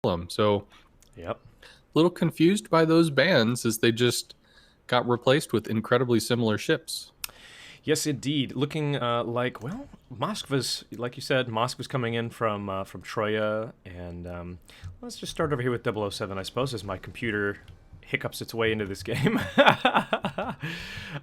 So Yep. a little confused by those bans as they just got replaced with incredibly similar ships. Yes, indeed. Looking like, well, Moskva's, like you said, Moskva's coming in from Troya, and let's just start over here with 007, I suppose, as my computer hiccups its way into this game.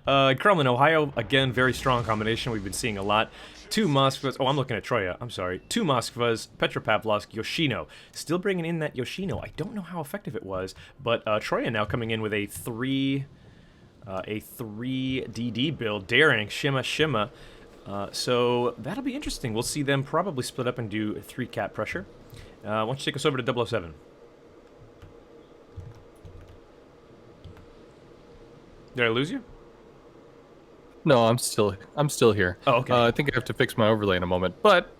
Kremlin, Ohio, again, very strong combination. We've been seeing a lot. Two Moskvas. Oh, I'm looking at Troya. I'm sorry. Two Moskvas, Petropavlovsk, Yoshino. Still bringing in that Yoshino. I don't know how effective it was, but Troya now coming in with a 3 DD build, daring Shima Shima. So that'll be interesting. We'll see them probably split up and do 3 cat pressure. Why don't you take us over to 007? Did I lose you? No, I'm still here. Oh, okay. I think I have to fix my overlay in a moment. But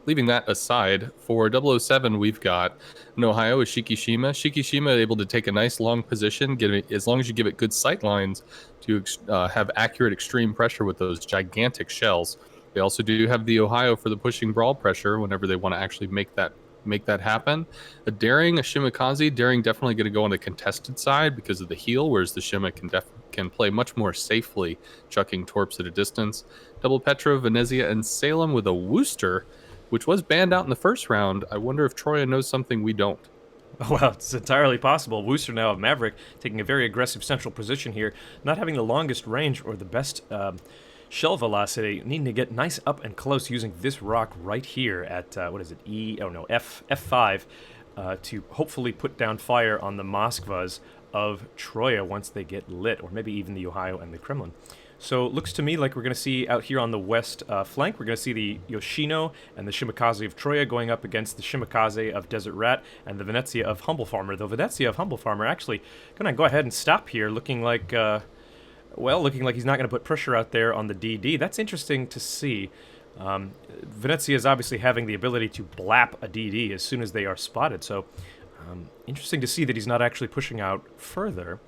leaving that aside, for 007, we've got in Ohio is Shikishima. Shikishima able to take a nice long position, as long as you give it good sight lines to have accurate extreme pressure with those gigantic shells. They also do have the Ohio for the pushing brawl pressure whenever they want to actually make that happen. A Daring, a Shimakaze, Daring definitely going to go on the contested side because of the heal, whereas the Shima can play much more safely, chucking torps at a distance. Double Petra, Venezia, and Salem with a Worcester, which was banned out in the first round. I wonder if Troya knows something we don't. Well, it's entirely possible. Wooster now of Maverick taking a very aggressive central position here, not having the longest range or the best shell velocity, needing to get nice up and close using this rock right here at, what is it, F5, to hopefully put down fire on the Moskvas of Troya once they get lit, or maybe even the Ohio and the Kremlin. So it looks to me like we're going to see out here on the west flank, we're going to see the Yoshino and the Shimakaze of Troya going up against the Shimakaze of Desert Rat and the Venezia of Humble Farmer. Though Venezia of Humble Farmer actually going to go ahead and stop here, looking like, looking like he's not going to put pressure out there on the DD. That's interesting to see. Venezia is obviously having the ability to blap a DD as soon as they are spotted, so interesting to see that he's not actually pushing out further.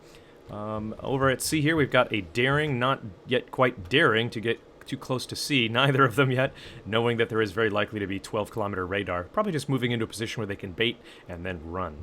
Over at C here, we've got a Daring, not yet quite daring to get too close to C, neither of them yet, knowing that there is very likely to be 12-kilometer radar. Probably just moving into a position where they can bait and then run.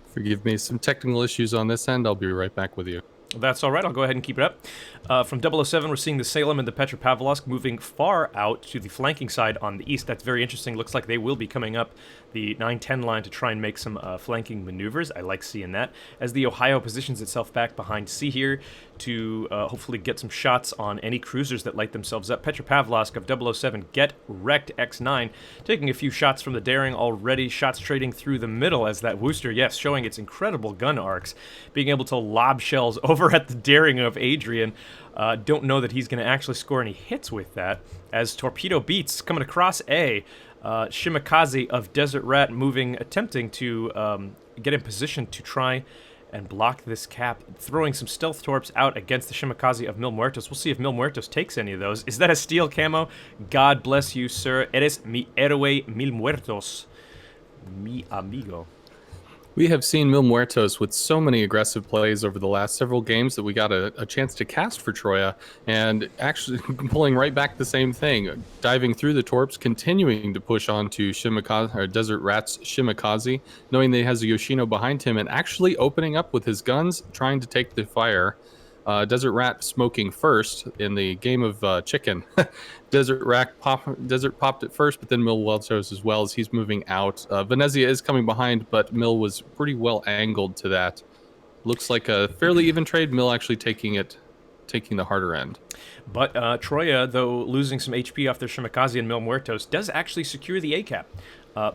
Forgive me, some technical issues on this end. I'll be right back with you. That's all right. I'll go ahead and keep it up. From 007, we're seeing the Salem and the Petropavlovsk moving far out to the flanking side on the east. That's very interesting. Looks like they will be coming up the 910 line to try and make some flanking maneuvers. I like seeing that. As the Ohio positions itself back behind C here to hopefully get some shots on any cruisers that light themselves up. Petropavlovsk of 007, get wrecked X9. Taking a few shots from the Daring already. Shots trading through the middle as that Worcester, yes, showing its incredible gun arcs. Being able to lob shells over at the Daring of Adrian. Don't know that he's going to actually score any hits with that. As Torpedo Beats coming across A. Shimakaze of Desert Rat attempting to get in position to try and block this cap, throwing some stealth torps out against the Shimakaze of Mil Muertos. We'll see if Mil Muertos takes any of those. Is that a steel camo? God bless you, sir. Eres mi héroe Mil Muertos. Mi amigo. We have seen Mil Muertos with so many aggressive plays over the last several games that we got a chance to cast for Troya, and actually pulling right back the same thing, diving through the torps, continuing to push on to Shimakaze, or Desert Rat's Shimakaze, knowing that he has a Yoshino behind him, and actually opening up with his guns, trying to take the fire. Desert Rat smoking first in the game of chicken. Desert popped it first, but then Mill well chose as well as he's moving out. Venezia is coming behind, but Mill was pretty well angled to that. Looks like a fairly even trade. Mill actually taking the harder end. But Troya, though losing some HP off their Shimakaze and Mil Muertos, does actually secure the A-cap.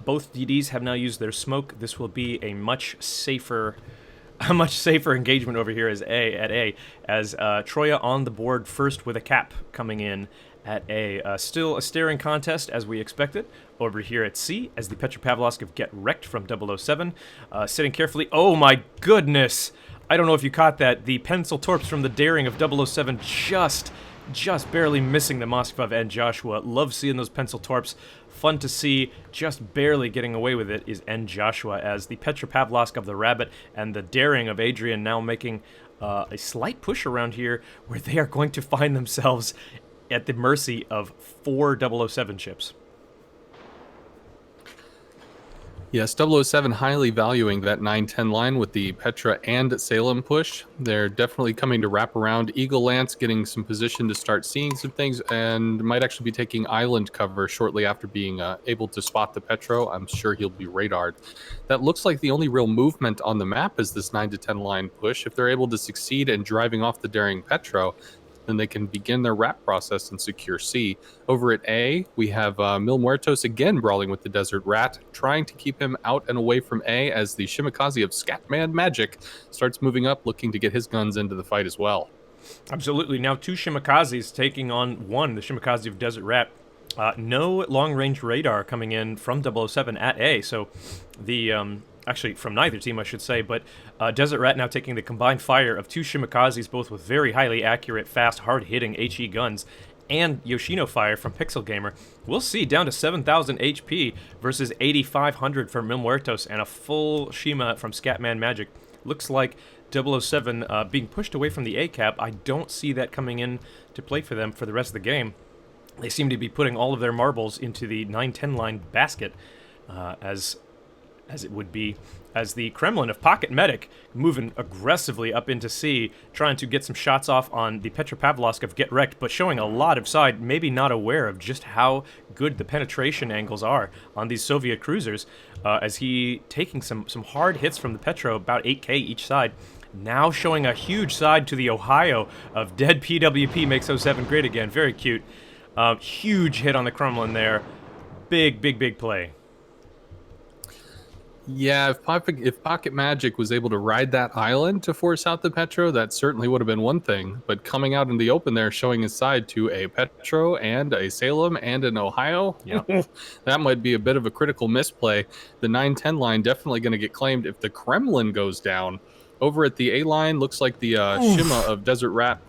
Both DDs have now used their smoke. This will be a much safer engagement over here as Troya on the board first with a cap coming in at A. Still a staring contest as we expected over here at C as the Petropavlovsk get wrecked from 007. Sitting carefully. Oh my goodness! I don't know if you caught that. The pencil torps from the Daring of 007 just barely missing the Moskva and Joshua. Love seeing those pencil torps. Fun to see. Just barely getting away with it is N. Joshua as the Petropavlovsk of the Rabbit and the Daring of Adrian now making a slight push around here where they are going to find themselves at the mercy of 4 007 ships. Yes, 007 highly valuing that 910 line with the Petra and Salem push. They're definitely coming to wrap around Eagle Lance, getting some position to start seeing some things, and might actually be taking island cover shortly after being able to spot the Petro. I'm sure he'll be radared. That looks like the only real movement on the map is this 9 to 10 line push. If they're able to succeed in driving off the daring Petro, then they can begin their wrap process and secure C. Over at A, we have Mil Muertos again brawling with the Desert Rat, trying to keep him out and away from A as the Shimikaze of Scatman Magic starts moving up, looking to get his guns into the fight as well. Absolutely. Now two Shimikazes taking on one, the Shimikaze of Desert Rat. No long-range radar coming in from 007 at A, so the actually from neither team, I should say, but Desert Rat now taking the combined fire of two Shimikazes, both with very highly accurate, fast, hard-hitting HE guns, and Yoshino fire from Pixel Gamer. We'll see, down to 7,000 HP versus 8,500 for Mil Muertos, and a full Shima from Scatman Magic. Looks like 007 being pushed away from the A cap. I don't see that coming in to play for them for the rest of the game. They seem to be putting all of their marbles into the 910 line basket, as it would be, as the Kremlin of Pocket Medic moving aggressively up into C, trying to get some shots off on the Petropavlovsk of Get Wrecked, but showing a lot of side, maybe not aware of just how good the penetration angles are on these Soviet cruisers, as he taking some hard hits from the Petro, about 8k each side. Now showing a huge side to the Ohio of Dead PWP makes 07 great again. Very cute. Huge hit on the Kremlin there. Big play. Yeah, if Pocket Magic was able to ride that island to force out the Petro, that certainly would have been one thing. But coming out in the open there, showing his side to a Petro and a Salem and an Ohio, Yeah. that might be a bit of a critical misplay. The 910 line definitely going to get claimed if the Kremlin goes down. Over at the A line, looks like the Shima of Desert Rat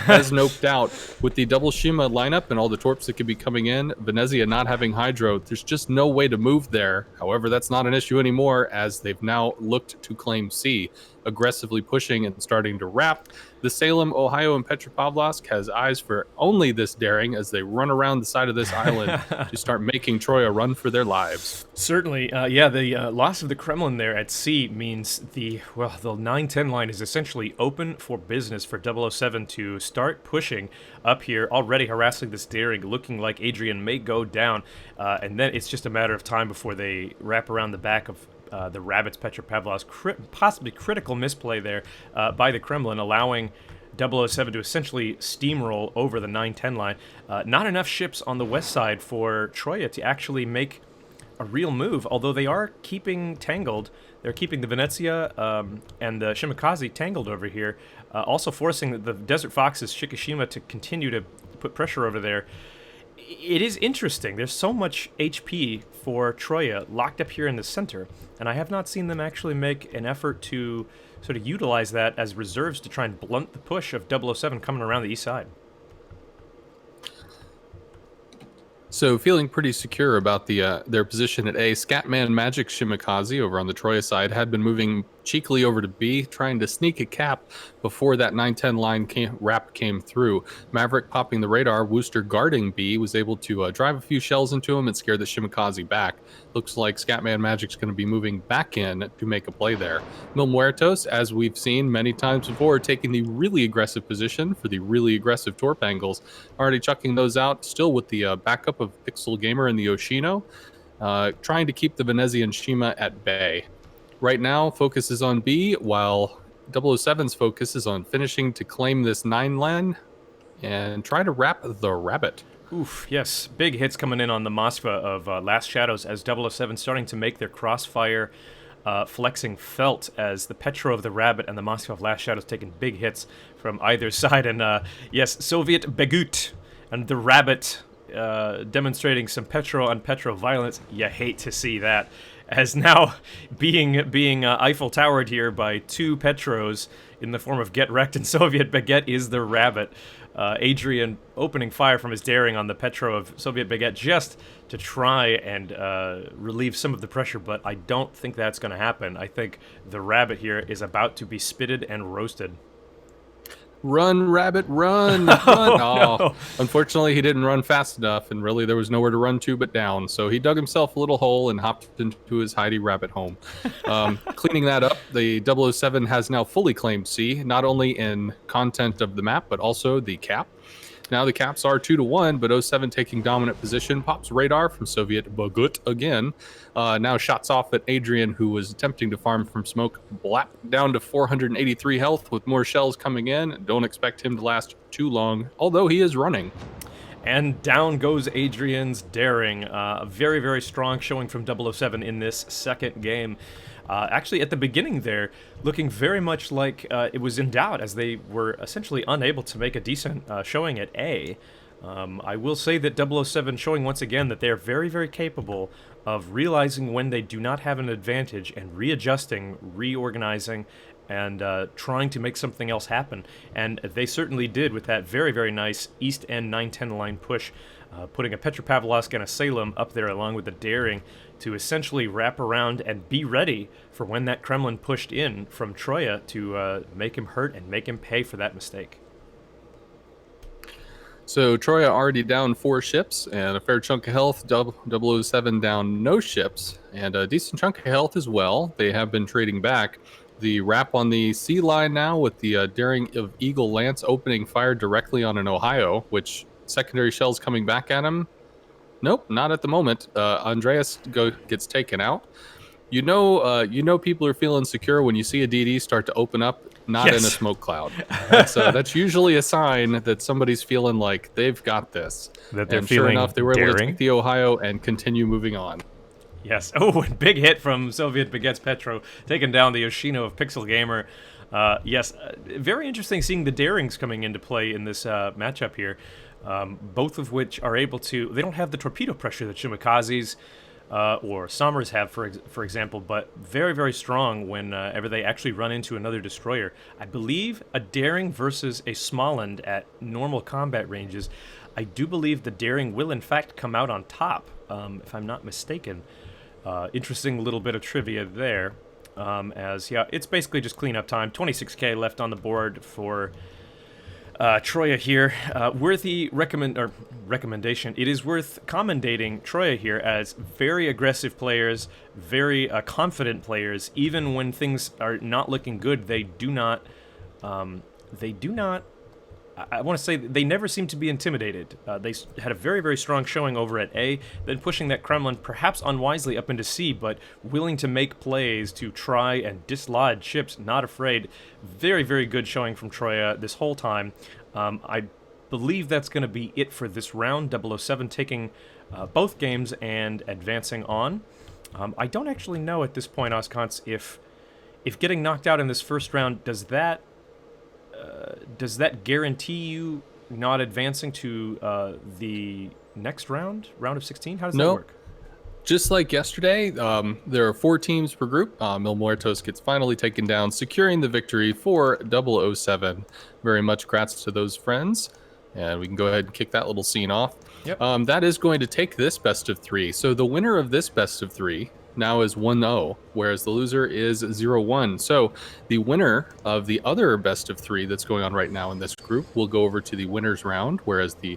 has noped out with the double Shima lineup and all the torps that could be coming in. Venezia not having Hydro, there's just no way to move there. However, that's not an issue anymore as they've now looked to claim C, aggressively pushing and starting to wrap. The Salem, Ohio, and Petropavlovsk has eyes for only this daring as they run around the side of this island to start making TROYA run for their lives. Certainly, yeah, the loss of the Kremlin there at sea means the 910 line is essentially open for business for 007 to start pushing up here, already harassing this daring, looking like Adrian may go down, and then it's just a matter of time before they wrap around the back of the Rabbits Petropavlovsk. Possibly critical misplay there by the Kremlin, allowing 007 to essentially steamroll over the 910 line. Not enough ships on the west side for TROYA to actually make a real move, although they are keeping tangled. They're keeping the Venezia and the Shimikaze tangled over here, also forcing the Desert Fox's Shikishima to continue to put pressure over there. It is interesting. There's so much HP for TROYA locked up here in the center, and I have not seen them actually make an effort to sort of utilize that as reserves to try and blunt the push of 007 coming around the east side. So feeling pretty secure about their position at A, Scatman Magic Shimikaze over on the TROYA side had been moving cheekily over to B, trying to sneak a cap before that 910 line wrap came through. Maverick popping the radar, Wooster guarding B, was able to drive a few shells into him and scare the Shimikaze back. Looks like Scatman Magic's going to be moving back in to make a play there. Mil Muertos, as we've seen many times before, taking the really aggressive position for the really aggressive torp angles, already chucking those out, still with the backup of Pixel Gamer and the Yoshino, trying to keep the Venezian Shima at bay. Right now, focus is on B, while 007's focus is on finishing to claim this 9 line and try to wrap the rabbit. Oof, yes. Big hits coming in on the Moskva of Last Shadows as 007 starting to make their crossfire flexing felt as the Petro of the Rabbit and the Moskva of Last Shadows taking big hits from either side. And yes, Soviet Begut and the Rabbit demonstrating some Petro on Petro violence. You hate to see that. As now being Eiffel Towered here by two Petros in the form of Get Wrecked and Soviet Baguette is the Rabbit. Adrian opening fire from his daring on the Petro of Soviet Baguette just to try and relieve some of the pressure, but I don't think that's going to happen. I think the Rabbit here is about to be spitted and roasted. Run, rabbit, run, run. Oh Oh, no! unfortunately, he didn't run fast enough, and really there was nowhere to run to but down. So he dug himself a little hole and hopped into his Heidi rabbit home. Cleaning that up, the 007 has now fully claimed C, not only in content of the map, but also the cap. Now the caps are 2-1, but oh 07 taking dominant position, pops radar from Soviet Bogut again. Now shots off at Adrian, who was attempting to farm from smoke, blap down to 483 health with more shells coming in. Don't expect him to last too long, although he is running. And down goes Adrian's daring. A very, very strong showing from 007 in this second game. Actually, at the beginning there, looking very much like it was in doubt, as they were essentially unable to make a decent showing at A. I will say that 007 showing once again that they are very, very capable of realizing when they do not have an advantage and readjusting, reorganizing, and trying to make something else happen. And they certainly did with that very, very nice East End 910 line push, putting a Petropavlovsk and a Salem up there along with the daring to essentially wrap around and be ready for when that Kremlin pushed in from Troya to make him hurt and make him pay for that mistake. So Troya already down 4 ships and a fair chunk of health. 007 down no ships and a decent chunk of health as well. They have been trading back. The wrap on the sea line now with the daring of Eagle Lance opening fire directly on an Ohio, which secondary shells coming back at him. Nope, not at the moment. Andreas gets taken out. You know people are feeling secure when you see a DD start to open up, not in a smoke cloud. That's usually a sign that somebody's feeling like they've got this. That they're and feeling sure enough, they were able to daring. take the Ohio and continue moving on. Yes. Oh, and big hit from Soviet Baguette's Petro, taking down the Yoshino of Pixel Gamer. Yes, very interesting seeing the darings coming into play in this matchup here. Both of which are able to... They don't have the torpedo pressure that Shimikazes or Sommers have, for example, but very, very strong whenever they actually run into another destroyer. I believe a daring versus a Smolensk at normal combat ranges, I do believe the daring will in fact come out on top, if I'm not mistaken. Interesting little bit of trivia there. Yeah, it's basically just cleanup time. 26k left on the board for Troya here. Worthy recommendation. It is worth commendating Troya here as very aggressive players, very confident players. Even when things are not looking good, they do not. I want to say they never seem to be intimidated. They had a very, very strong showing over at A, then pushing that Kremlin perhaps unwisely up into C, but willing to make plays to try and dislodge ships, not afraid. Very, very good showing from Troya this whole time. I believe that's going to be it for this round. 007 taking both games and advancing on. I don't actually know at this point, Oscons, if getting knocked out in this first round, does that guarantee you not advancing to the next round of 16? How does that work? Just like yesterday, there are 4 teams per group. Mil Muertos gets finally taken down, securing the victory for 007. Very much congrats to those friends. And we can go ahead and kick that little scene off. Yep. That is going to take this best of 3. So the winner of this best of 3 now is 1-0, whereas the loser is 0-1. So the winner of the other best of 3 that's going on right now in this group will go over to the winners round, whereas the